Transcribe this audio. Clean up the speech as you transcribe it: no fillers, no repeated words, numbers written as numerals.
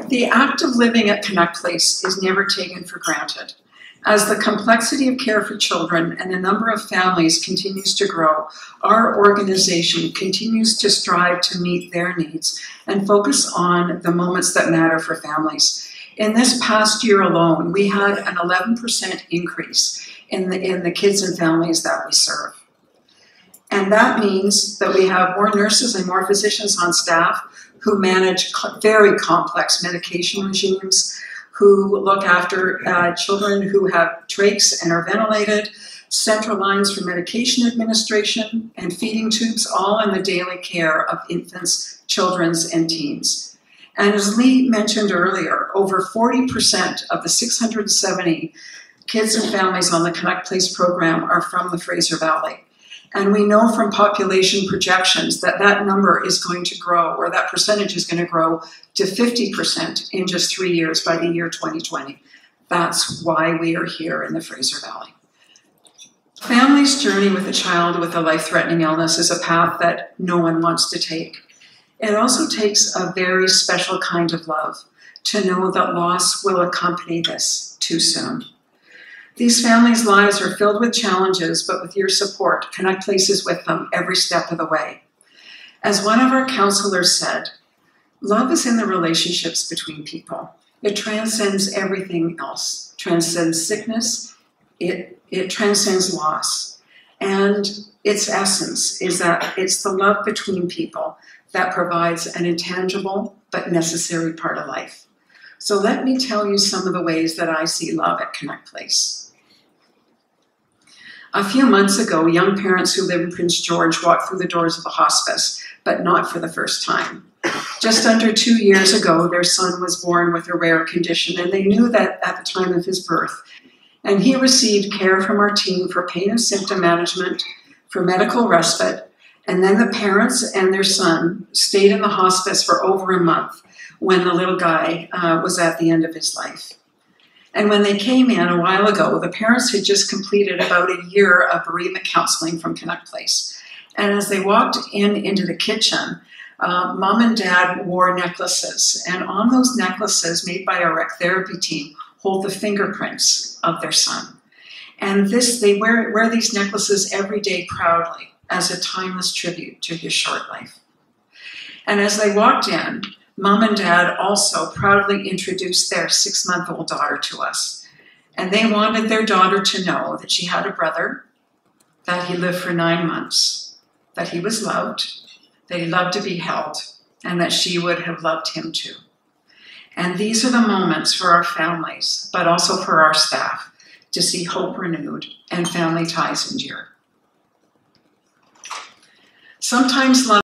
The act of living at Canuck Place is never taken for granted. As the complexity of care for children and the number of families continues to grow, our organization continues to strive to meet their needs and focus on the moments that matter for families. In this past year alone, we had an 11% increase in the kids and families that we serve. And that means that we have more nurses and more physicians on staff who manage very complex medication regimes, who look after children who have trachs and are ventilated, central lines for medication administration, and feeding tubes, all in the daily care of infants, children, and teens. And as Lee mentioned earlier, over 40% of the 670 kids and families on the Canuck Place program are from the Fraser Valley. And we know from population projections that that number is going to grow, or that percentage is going to grow to 50% in just 3 years by the year 2020. That's why we are here in the Fraser Valley. Family's journey with a child with a life-threatening illness is a path that no one wants to take. It also takes a very special kind of love to know that loss will accompany this too soon. These families' lives are filled with challenges, but with your support, Canuck Place is with them every step of the way. As one of our counselors said, love is in the relationships between people. It transcends everything else, transcends sickness, it transcends loss. And its essence is that it's the love between people that provides an intangible but necessary part of life. So let me tell you some of the ways that I see love at Canuck Place. A few months ago, young parents who live in Prince George walked through the doors of the hospice, but not for the first time. Just under 2 years ago, their son was born with a rare condition, and they knew that at the time of his birth. And he received care from our team for pain and symptom management, for medical respite, and then the parents and their son stayed in the hospice for over a month when the little guy was at the end of his life. And when they came in a while ago, the parents had just completed about a year of bereavement counseling from Canuck Place. And as they walked into the kitchen, mom and dad wore necklaces. And on those necklaces made by our rec therapy team hold the fingerprints of their son. And they wear these necklaces every day proudly as a timeless tribute to his short life. And as they walked in, Mom and Dad also proudly introduced their 6-month-old daughter to us. And they wanted their daughter to know that she had a brother, that he lived for 9 months, that he was loved, that he loved to be held, and that she would have loved him too. And these are the moments for our families, but also for our staff, to see hope renewed and family ties endure. Sometimes love